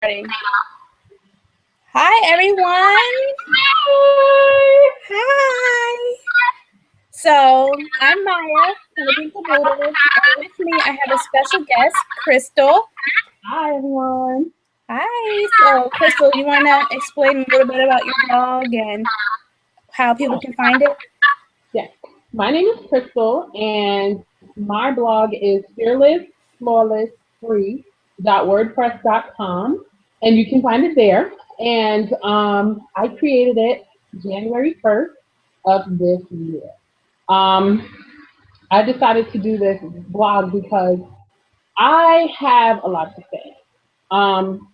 Ready. Hi, everyone. Hi. So, I'm Maya from the Caboodle, and with me I have a special guest, Crystal. Hi, everyone. Hi. So, Crystal, you want to explain a little bit about your blog and how people can find it? Yes, my name is Crystal, and my blog is Fearless.Flawless.Free.wordpress.com, and you can find it there. And I created it January 1st of this year. Um, I decided to do this blog because I have a lot to say. Um,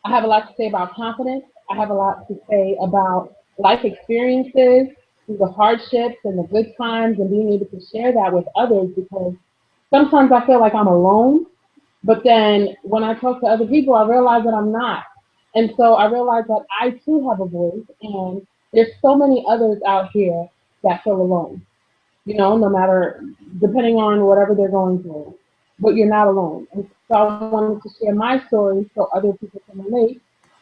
I have a lot to say about confidence. I have a lot to say about life experiences, the hardships and the good times, and being able to share that with others because sometimes I feel like I'm alone. But then when I talk to other people, I realize that I'm not. And so I realize that I too have a voice, and there's so many others out here that feel alone, no matter, depending on whatever they're going through. But you're not alone. And so I wanted to share my story so other people can relate,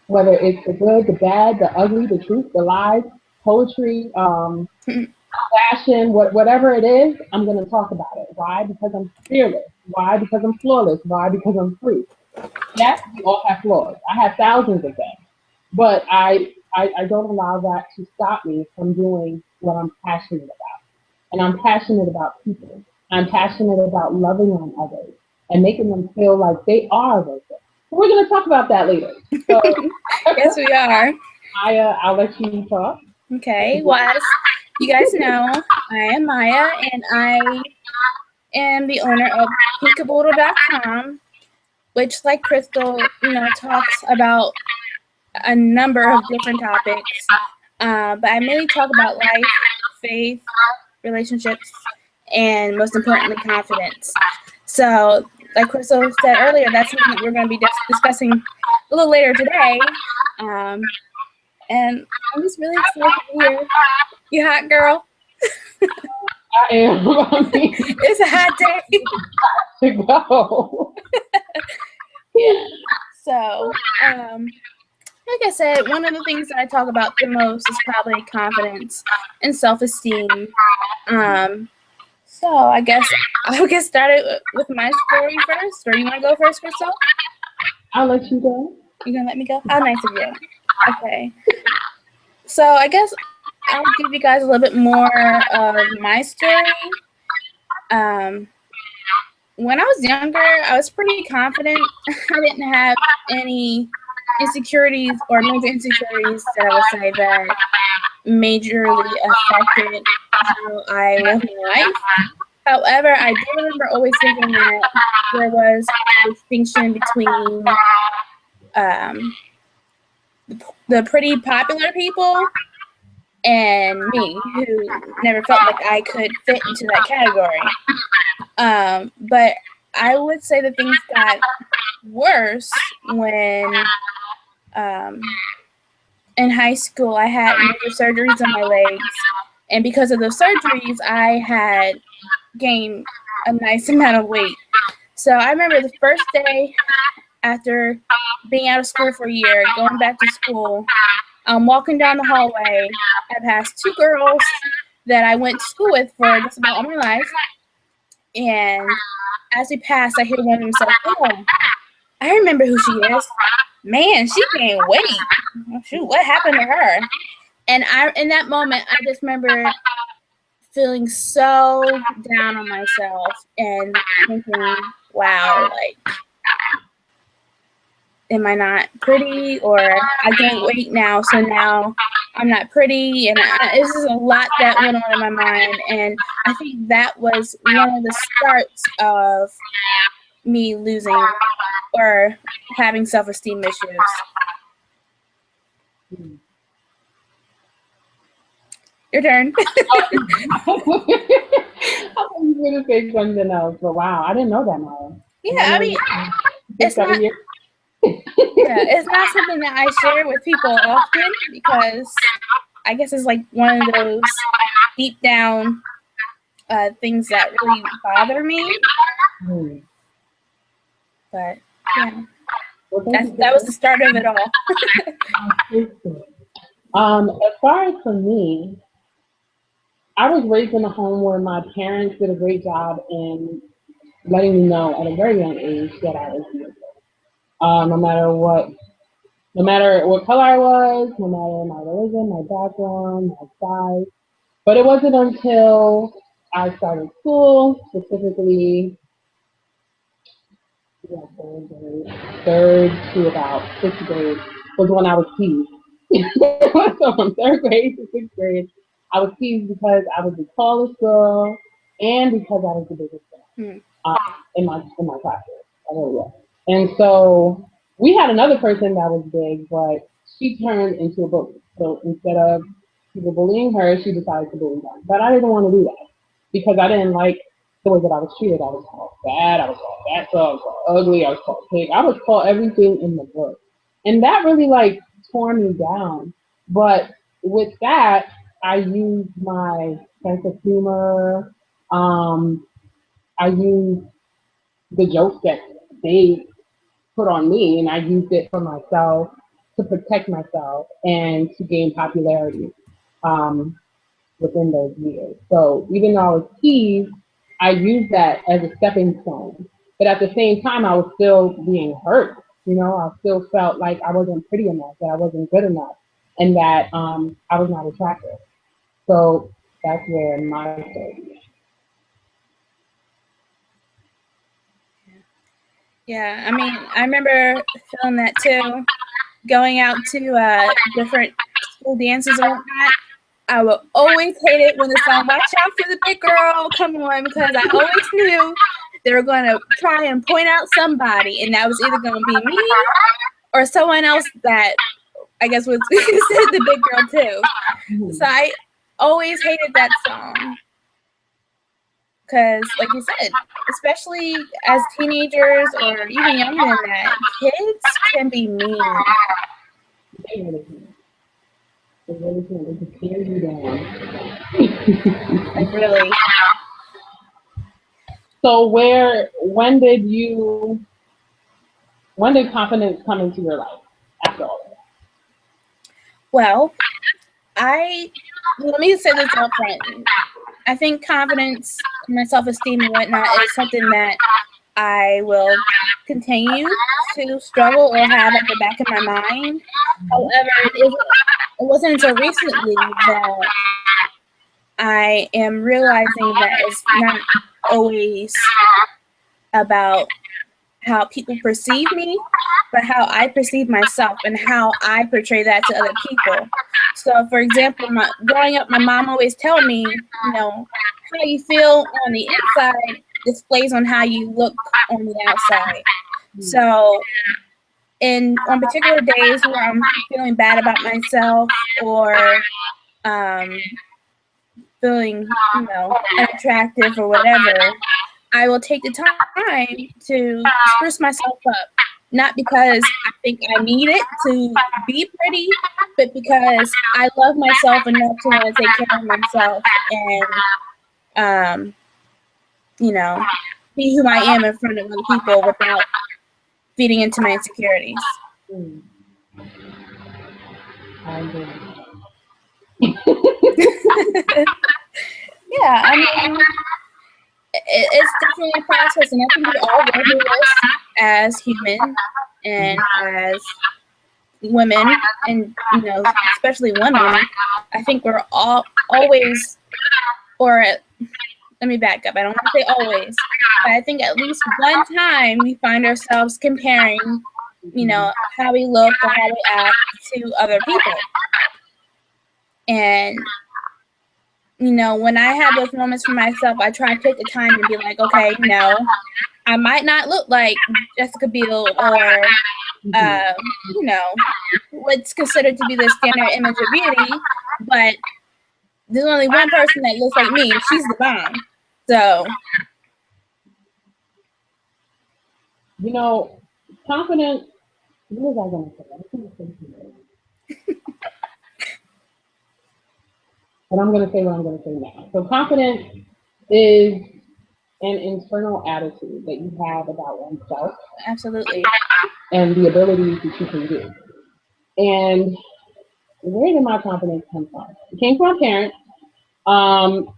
whether it's the good, the bad, the ugly, the truth, the lies, poetry, fashion, whatever it is, I'm going to talk about it. Why? Because I'm fearless. Why? Because I'm flawless. Why? Because I'm free. Yes, we all have flaws. I have thousands of them. But I don't allow that to stop me from doing what I'm passionate about. And I'm passionate about people. I'm passionate about loving on others and making them feel like they are worth it. So we're going to talk about that later. So, Yes, we are. I'll let you talk. Okay. Well, as you guys know, I am Maya, and I am the owner of Caboodle.com, which, like Crystal, talks about a number of different topics. But I mainly talk about life, faith, relationships, and most importantly, confidence. So, like Crystal said earlier, that's something that we're going to be discussing a little later today. And I'm just really excited to be here. You hot, girl? I am. It's a hot day. To go. Yeah. So, like I said, one of the things that I talk about the most is probably confidence and self-esteem. So I guess I'll get started with my story first, or you want to go first, Crystal? I'll let you go. You gonna let me go? How nice of you. Okay. So I guess I'll give you guys a little bit more of my story. When I was younger, I was pretty confident. I didn't have any insecurities or major insecurities that I would say that majorly affected how I lived my life. However, I do remember always thinking that there was a distinction between the pretty popular people and me, who never felt like I could fit into that category. But I would say that things got worse when in high school I had major surgeries on my legs. And because of those surgeries, I had gained a nice amount of weight. So I remember the first day after being out of school for a year, going back to school, walking down the hallway, I passed two girls that I went to school with for just about all my life. And as we passed, I hear one of them say, "Oh, I remember who she is. Man, she gained weight. Shoot, what happened to her?" And in that moment, I just remember feeling so down on myself and thinking, wow, like, am I not pretty? Or I gained weight now, so now I'm not pretty. And this is a lot that went on in my mind. And I think that was one of the starts of me losing or having self-esteem issues. Your turn. I thought you were going to say something else, but wow, I didn't know that, Mara. Yeah, I mean, it's not. Yeah, it's not something that I share with people often because I guess it's like one of those deep down things that really bother me. But yeah. Well, thank you That for was the start of it all. that. As far as for me, I was raised in a home where my parents did a great job in letting me know at a very young age that I was beautiful. No matter what, no matter what color I was, no matter my religion, my background, my size. But it wasn't until I started school, specifically yeah, third to about sixth grade, was when I was teased. So from third grade to sixth grade, I was teased because I was the tallest girl and because I was the biggest girl Hmm. in my class. I really was. And so we had another person that was big, but she turned into a bully. So instead of people bullying her, she decided to bully them. But I didn't want to do that because I didn't like the way that I was treated. I was called fat, I was called fat, so I was called ugly, I was called pig, I was called everything in the book. And that really like tore me down. But with that, I used my sense of humor. Um, I used the jokes that they put on me, and I used it for myself to protect myself and to gain popularity um, within those years. So even though I was teased, I used that as a stepping stone. But at the same time, I was still being hurt. I still felt like I wasn't pretty enough, that I wasn't good enough, and that I was not attractive. So that's where my story began. Yeah, I mean, I remember feeling that too. Going out to different school dances and whatnot. I would always hate it when the song "Watch Out for the Big Girl" come on because I always knew they were going to try and point out somebody, and that was either going to be me or someone else that I guess was considered the big girl too. So Mhm. I always hated that song because, like you said, especially as teenagers or even younger than that, kids can be mean. They really can. They really can. They can tear you down. Like really. So when did confidence come into your life after all of Well, I let me say this up front. I think confidence, my self-esteem, and whatnot is something that I will continue to struggle or have at the back of my mind. However, it wasn't until recently that I am realizing that it's not always about how people perceive me, but how I perceive myself and how I portray that to other people. So, for example, growing up, my mom always told me, how you feel on the inside displays on how you look on the outside. that? So, on particular days where I'm feeling bad about myself or um, feeling, unattractive or whatever, I will take the time to spruce myself up. Not because I think I need it to be pretty, but because I love myself enough to want to take care of myself and, um, you know, be who I am in front of other people without feeding into my insecurities. Mm, I agree. Yeah, I mean, it's definitely a process, and I think we all go through this as human and as women, and especially women. I think we're all always, or let me back up. I don't want to say always, but I think at least one time we find ourselves comparing, Mhm. how we look or how we act to other people. And when I have those moments for myself, I try to take the time and be like, okay, no, I might not look like Jessica Biel or, Mhm. uh, you know, what's considered to be the standard image of beauty, but there's only one person that looks like me, and she's the bomb. So, You know, confidence. What was I going to say? I was going to say something. And I'm going to say what I'm going to say now. So confidence is an internal attitude that you have about oneself. absolutely. and the abilities that you can do. And where did my confidence come from? It came from my parents. Um,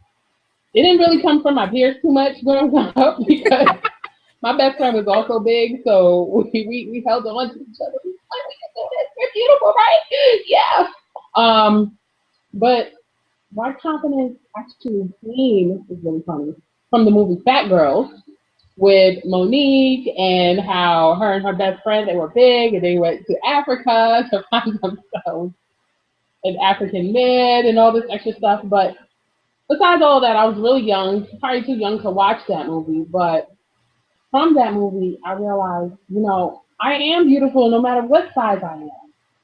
it didn't really come from my peers too much growing up because my best friend was also big, so we held on to each other. We like, we can do this. We're beautiful, right? Yeah. But my confidence actually came, this is really funny, from the movie Fat Girls with Monique and how her and her best friend, they were big and they went to Africa to find themselves an African man and all this extra stuff. But besides all that, I was really young, probably too young to watch that movie. But from that movie, I realized, I am beautiful no matter what size I am.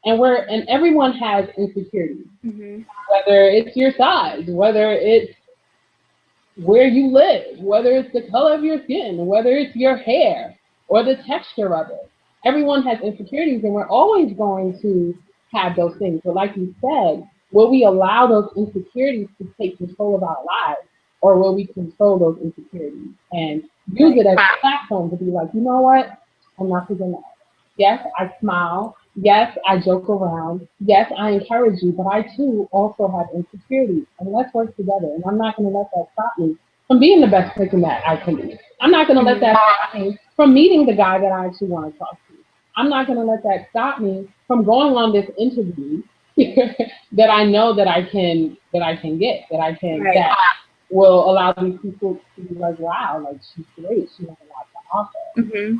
And everyone has insecurities, Mm-hmm. whether it's your size, whether it's where you live, whether it's the color of your skin, whether it's your hair or the texture of it. Everyone has insecurities, and we're always going to have those things. But like you said, will we allow those insecurities to take control of our lives, or will we control those insecurities and use it as a platform to be like, you know what? I'm not forgetting that. Yes, I smile. Yes, I joke around. Yes, I encourage you, but I too also have insecurities. And let's work together. And I'm not going to let that stop me from being the best person that I can be. I'm not going to let that stop me from meeting the guy that I actually want to talk to. I'm not going to let that stop me from going on this interview that I know that I can get, that will allow these people to be like, wow, like she's great. She has a lot to offer. Mm-hmm.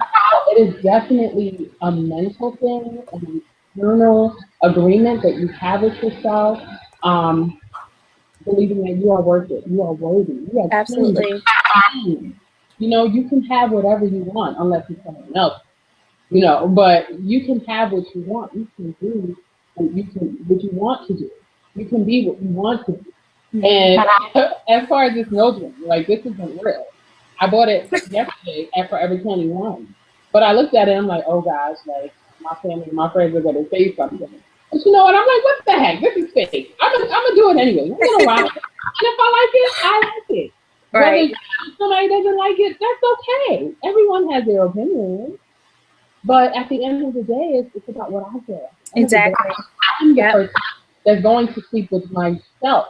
It is definitely a mental thing, an internal agreement that you have with yourself, believing that you are worth it, you are worthy, you are Absolutely. clean. You can have whatever you want, unless it's someone else. But you can have what you want. You can do what you want to do. You can be what you want to be. And as far as this notebook, like this isn't real. I bought it yesterday at Forever 21. But I looked at it and I'm like, oh gosh, like my family and my friends are gonna say something. But you know what? I'm like, what the heck? This is fake. I'm gonna do it anyway. I'm gonna watch it. And if I like it, I like it. Right. Whether somebody doesn't like it, that's okay. Everyone has their opinion. But at the end of the day, it's about what I feel. Exactly. I'm the person that's going to sleep with myself.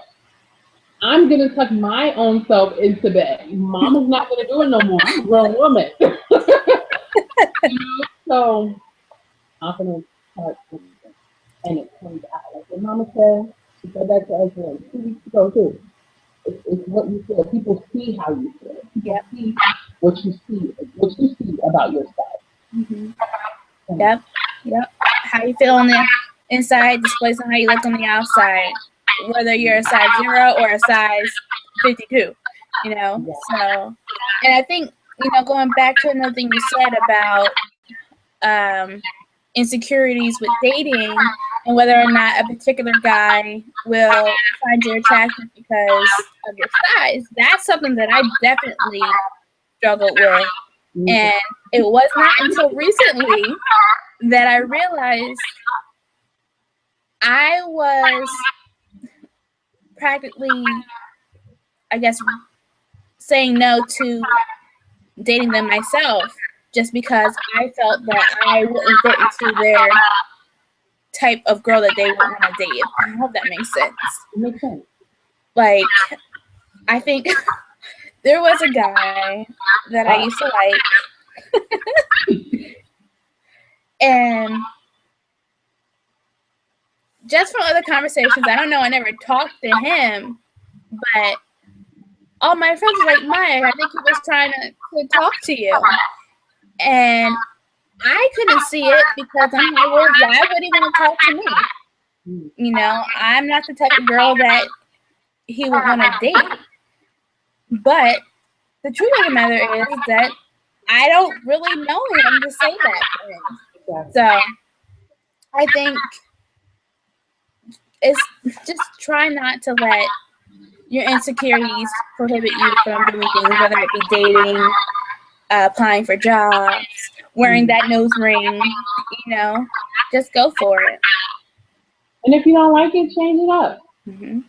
I'm gonna tuck my own self into bed. Mama's not gonna do it no more. I'm a grown woman. So confidence starts with you. And it comes out. Like your mama said, she said that to us like 2 weeks ago too. It's what you feel. People see how you feel. People see what you see about yourself. Mm-hmm. Yep. How you feel on the inside displays on how you look on the outside, whether you're a size 0 or a size 52. So, and I think going back to another thing you said about insecurities with dating and whether or not a particular guy will find you attractive because of your size. That's something that I definitely struggled with. And it was not until recently that I realized I was practically, I guess, saying no to dating them myself just because I felt that I wouldn't fit into their type of girl that they would want to date. I hope that makes sense. It makes sense. Like, I think there was a guy that I used to like, and just from other conversations, I don't know, I never talked to him, but all my friends were like, Maya, I think he was trying to talk to you. And I couldn't see it because I'm like, well, why would he want to talk to me? I'm not the type of girl that he would want to date. But the truth of the matter is that I don't really know him to say that to him. So I think it's just try not to let your insecurities prohibit you from doing things, whether it be dating, applying for jobs, wearing that nose ring, just go for it. And if you don't like it, change it up. Mm-hmm.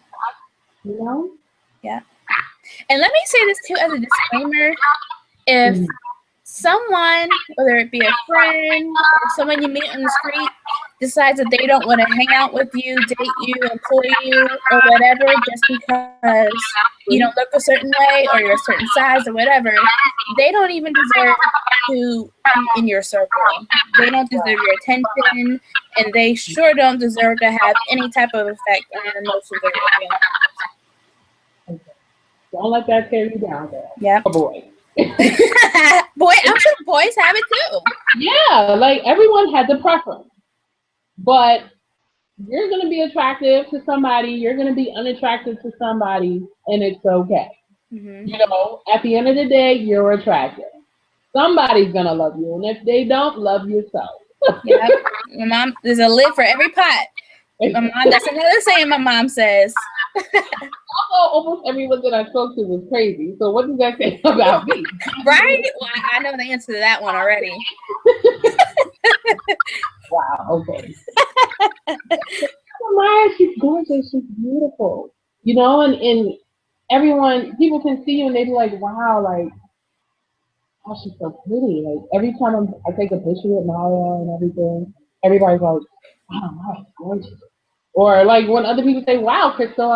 Yeah. And let me say this too as a disclaimer. If someone, whether it be a friend or someone you meet on the street, decides that they don't want to hang out with you, date you, employ you, or whatever, just because you don't look a certain way or you're a certain size or whatever, they don't even deserve to be in your circle. They don't deserve your attention, and they sure don't deserve to have any type of effect on your emotions or your feelings. Okay. Don't let that tear you down, girl. Yep. Oh, boy. Boy, I'm sure boys have it too. Yeah, like everyone has a preference. But you're going to be attractive to somebody, you're going to be unattractive to somebody, and it's okay. Mm-hmm. You know, at the end of the day, you're attractive. Somebody's going to love you, and if they don't, love yourself. Yep. My mom, there's a lid for every pot. My mom, that's another saying my mom says. Also, almost everyone that I spoke to was crazy. So what does that say about me? Right? Well, I know the answer to that one already. Wow, okay. Maya, she's gorgeous, she's beautiful. You know, and everyone, people can see you and they be like, wow, like, oh, she's so pretty. Like, every time I take a picture with Maya and everything, everybody's like, wow, Maya's gorgeous. Or like when other people say, wow, Crystal,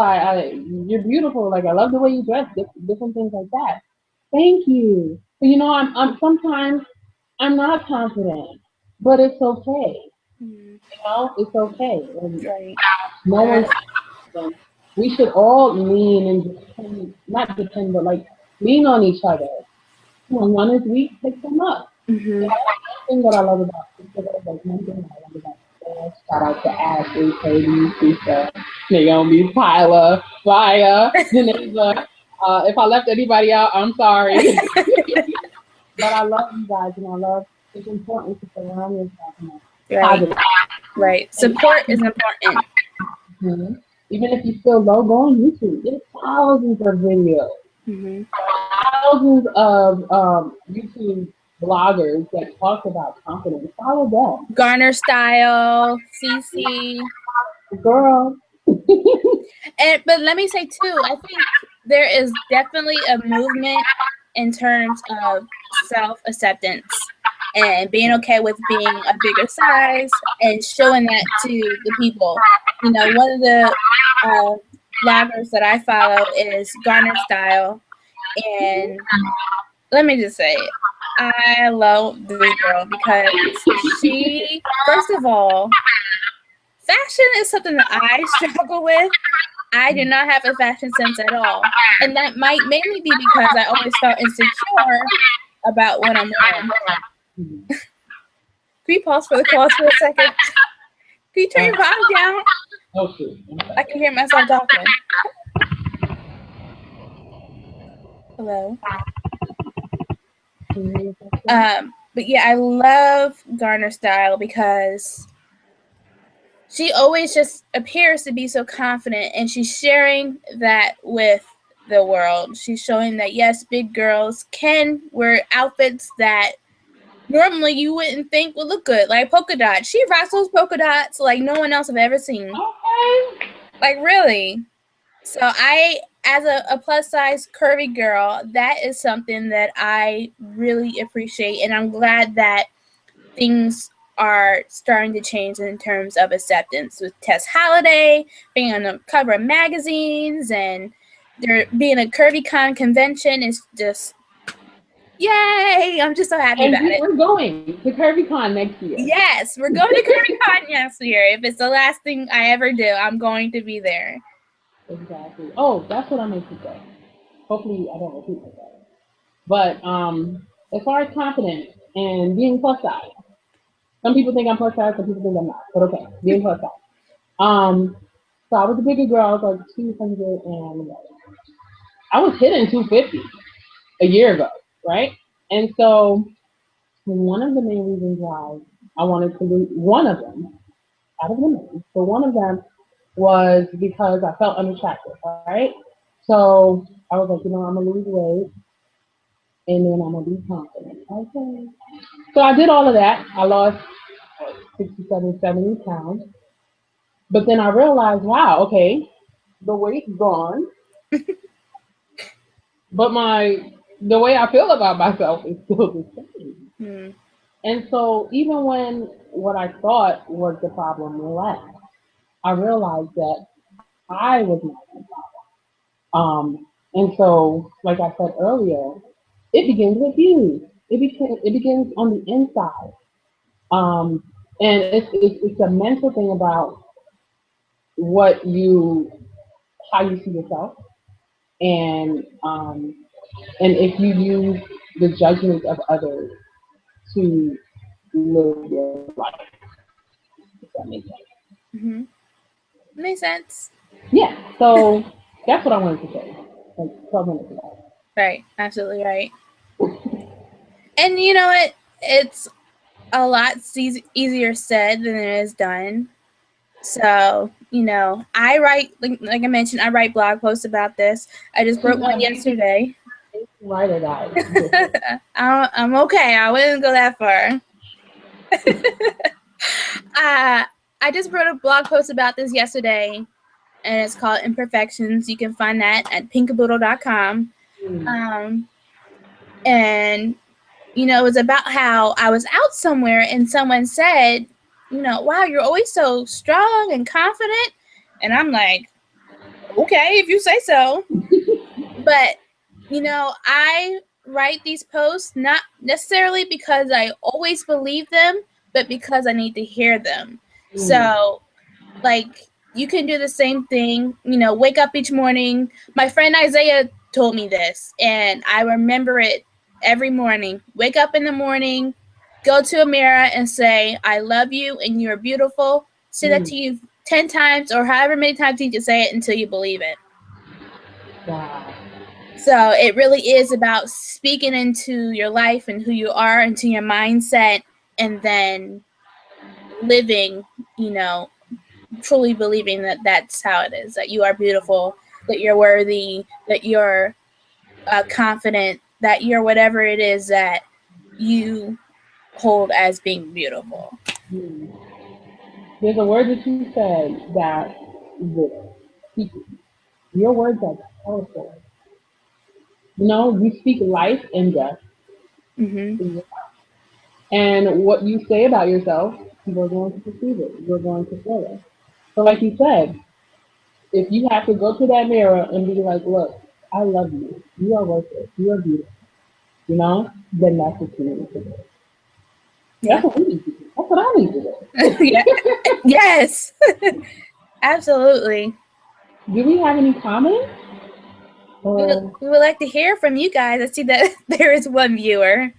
you're beautiful. Like, I love the way you dress, different things like that. Thank you. But you know, I'm sometimes I'm not confident, but it's okay. Mm-hmm. You know, it's okay. And Right. no one's confident. We should all lean and depend, not depend, but like lean on each other. When one is weak, pick them up. Mm-hmm. And one thing that I love about Crystal, like one thing I love about Crystal, shout out to Ashley, Katie, Lisa, Naomi, Tyler, Maya, Geneva. If I left anybody out, I'm sorry. But I love you guys, and I love it's important to surround yourself in a Right. positive. Right. Support is important. Mhm. Even if you feel low, go on YouTube. There's thousands of videos, Mm-hmm. thousands of YouTube bloggers that talk about confidence. Follow them, Garner Style, CC. girl. But let me say too, I think there is definitely a movement in terms of self-acceptance and being okay with being a bigger size and showing that to the people. You know, one of the bloggers that I follow is Garner Style, and let me just say, I love this girl because she, first of all, fashion is something that I struggle with. I do not have a fashion sense at all. And that might mainly be because I always felt insecure about what I'm wearing. Can you pause for the calls for a second? Can you turn your volume down? Okay. I can hear myself talking. Hello. But yeah, I love Garner Style because she always just appears to be so confident, and she's sharing that with the world. She's showing that yes, big girls can wear outfits that normally you wouldn't think would look good, like polka dots. She rocks those polka dots like no one else I've ever seen. Okay. Like, really. So I, as a plus size curvy girl, that is something that I really appreciate, and I'm glad that things are starting to change in terms of acceptance with Tess Holliday being on the cover of magazines, and there being a CurvyCon convention is just yay! I'm just so happy And about it. we're going to CurvyCon next year. Yes, we're going to CurvyCon next year. If it's the last thing I ever do, I'm going to be there. Exactly. Oh, that's what I meant to say. Hopefully, I don't repeat myself. But as far as confidence and being plus size, some people think I'm plus size, some people think I'm not. But okay, being plus size. So I was a bigger girl. I was like 200 and I was hitting 250 a year ago, right? And so one of the main reasons why I wanted to lose one of them out of the many, so one of them was because I felt unattractive, right? So I was like, you know, I'm gonna lose weight and then I'm gonna be confident. Okay. So I did all of that. I lost 67, 70 pounds. But then I realized, wow, okay, the weight's gone, but my the way I feel about myself is still the same. Mm. And so even when what I thought was the problem left, I realized that I was not the problem. And so, like I said earlier, it begins with you. It begins on the inside. Um, and it's a mental thing about what you, how you see yourself, and if you use the judgment of others to live your life, if that makes sense. Hmm. Makes sense. Yeah. So that's what I wanted to say. Like 12 minutes ago. Right. Absolutely right. And you know what? It's a lot easier said than it is done. So, I write, like I mentioned, I write blog posts about this. I just She's wrote not one a yesterday. writer, guys. I'm okay. I wouldn't go that far. I just wrote a blog post about this yesterday, and it's called Imperfections. You can find that at pinkaboodle.com. Um, and, it was about how I was out somewhere and someone said, wow, you're always so strong and confident. And I'm like, okay, if you say so. But, I write these posts not necessarily because I always believe them, but because I need to hear them. So, like, you can do the same thing, wake up each morning. My friend Isaiah told me this, and I remember it every morning. Wake up in the morning, go to a mirror and say, I love you and you're beautiful. Say that to you 10 times or however many times you need to say it until you believe it. Wow. So it really is about speaking into your life and who you are, into your mindset, and then living, truly believing that that's how it is, that you are beautiful, that you're worthy, that you're confident, that you're whatever it is that you hold as being beautiful. Hmm. There's a word that you said that your words are powerful. You speak life and death. Mm-hmm. And what you say about yourself, people are going to perceive it. You're going to feel it. So, like you said, if you have to go to that mirror and be like, look, I love you. You are worth it. You are beautiful. Then that's what you need to do. That's Yeah. what we need to do. That's what I need to Yeah. do. Yes. Absolutely. Do we have any comments? We would, Or, we would like to hear from you guys. I see that there is one viewer.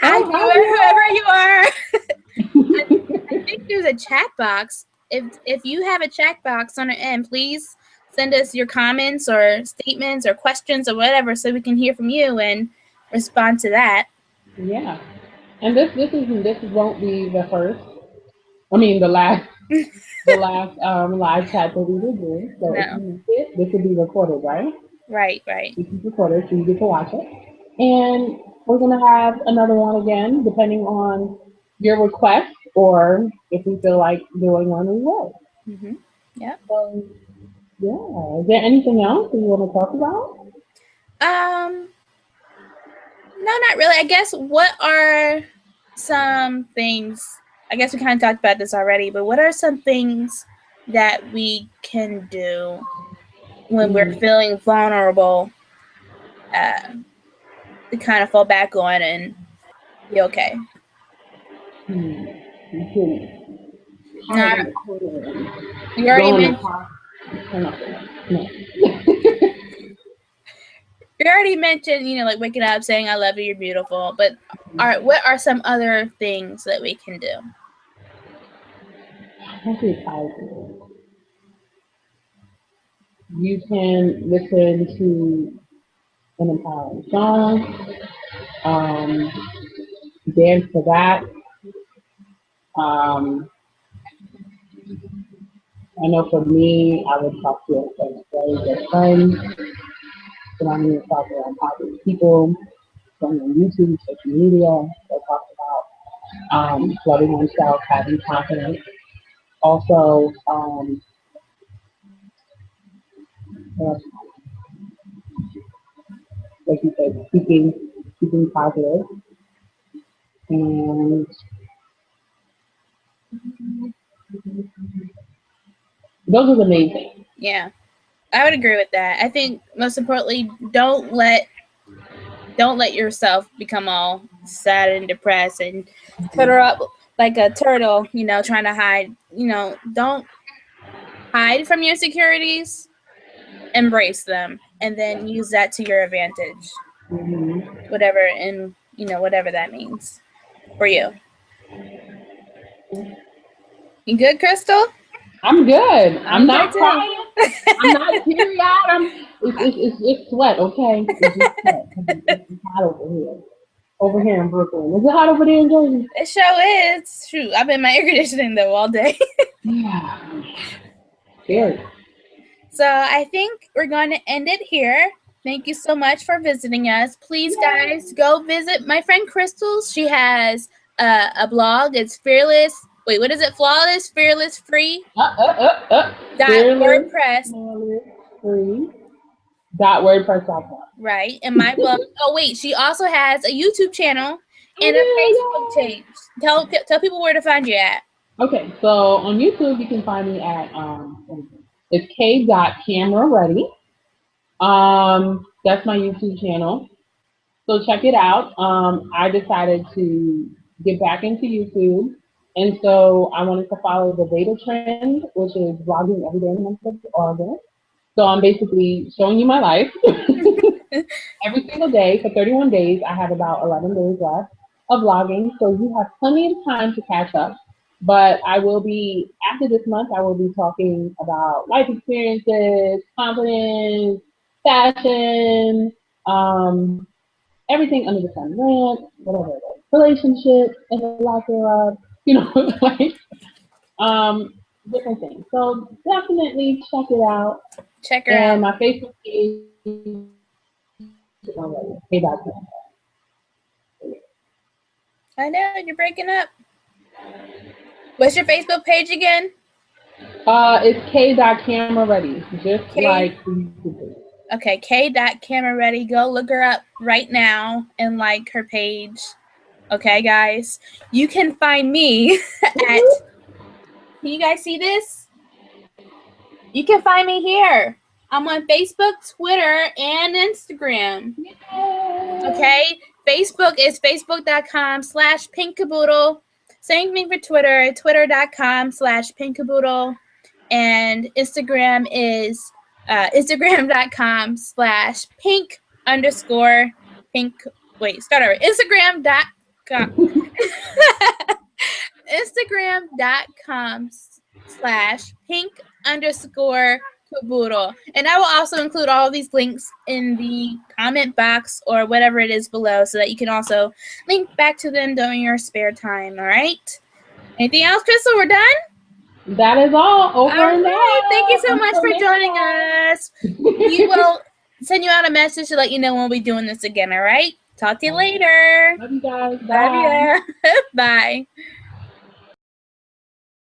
Hi, oh, viewer, whoever you are. I think there's a chat box. If you have a chat box on our end, please send us your comments or statements or questions or whatever, so we can hear from you and respond to that. yeah. And this won't be the first. I mean, the last live chat that we will do. So if No. you miss it, this will be recorded, right? Right. Right. This is recorded, so you get to watch it. And we're gonna have another one again, depending on your request, or if we feel like doing one, we will. Mm-hmm. Yep. So yeah. Is there anything else that you want to talk about? Um. No, not really. I guess what are some things? I guess we kind of talked about this already, but what are some things that we can do when we're Mm, feeling vulnerable, uh, to kind of fall back on and be okay? You can hide Now, in the corner you and already go in the mentioned car. Turn off the light. No. like waking up, saying "I love you," you're beautiful. But what are some other things that we can do? Don't be tired. You can listen to an empowering song, um, dance to that. Um, I know for me, I would talk to a very good friend, surround yourself around positive people, going on YouTube, social media, that talk about loving oneself, having confidence. Also, uh, like you said, speaking positive, and those are the main things. Yeah, I would agree with that. I think most importantly, don't let yourself become all sad and depressed and turtle up like a turtle, trying to hide. Don't hide from your insecurities, embrace them, and then use that to your advantage. Mm-hmm. Whatever that means for you. You good, Crystal? I'm good. I'm good not too. crying. I'm not teary eyed. It's sweat, okay? It's just sweat. It's hot over here. Over here in Brooklyn. Is it hot over there in Jersey? It sure is. Shoot, I've been in my air conditioning though all day. Yeah. Yeah. Scary. So I think we're going to end it here. Thank you so much for visiting us. Please, guys, go visit my friend Crystal. She has a blog. It's Fearless. Wait, what is it? Fearless.Free. Fearless, .wordpress. Free. .wordpress.com. Right. And my blog. Oh wait, she also has a YouTube channel and a Facebook page. Tell people where to find you at. Okay, so on YouTube you can find me at it's k.cameraready. That's my YouTube channel. So check it out. I decided to get back into YouTube, and so I wanted to follow the beta trend, which is vlogging every day in the month of August. So I'm basically showing you my life every single day for 31 days. I have about 11 days left of vlogging, so you have plenty of time to catch up. But I will be, after this month, I will be talking about life experiences, confidence, fashion, everything under the sun, rent, whatever it is, relationships, and a lot thereof, like different things. So definitely check it out. Check her And out. my Facebook page is already k.com. I know you're breaking up. What's your Facebook page again? It's k.cameraready, just like YouTube. Okay, k.cameraready. Go look her up right now and like her page. Okay, guys. You can find me at. Can you guys see this? You can find me here. I'm on Facebook, Twitter, and Instagram. Okay? Facebook is facebook.com/pinkcaboodle. Same thing for Twitter, twitter.com/pinkcaboodle. And Instagram is Instagram.com/pink_pink. Wait, start over. Instagram.com/pink_caboodle. And I will also include all of these links in the comment box or whatever it is below so that you can also link back to them during your spare time. All right? Anything else, Crystal? We're done? That is all. Over and out. Thank you so much for joining us. We will send you out a message to let you know when we'll be doing this again, all right? Talk to you later. Love you guys. Bye. Love you. Bye.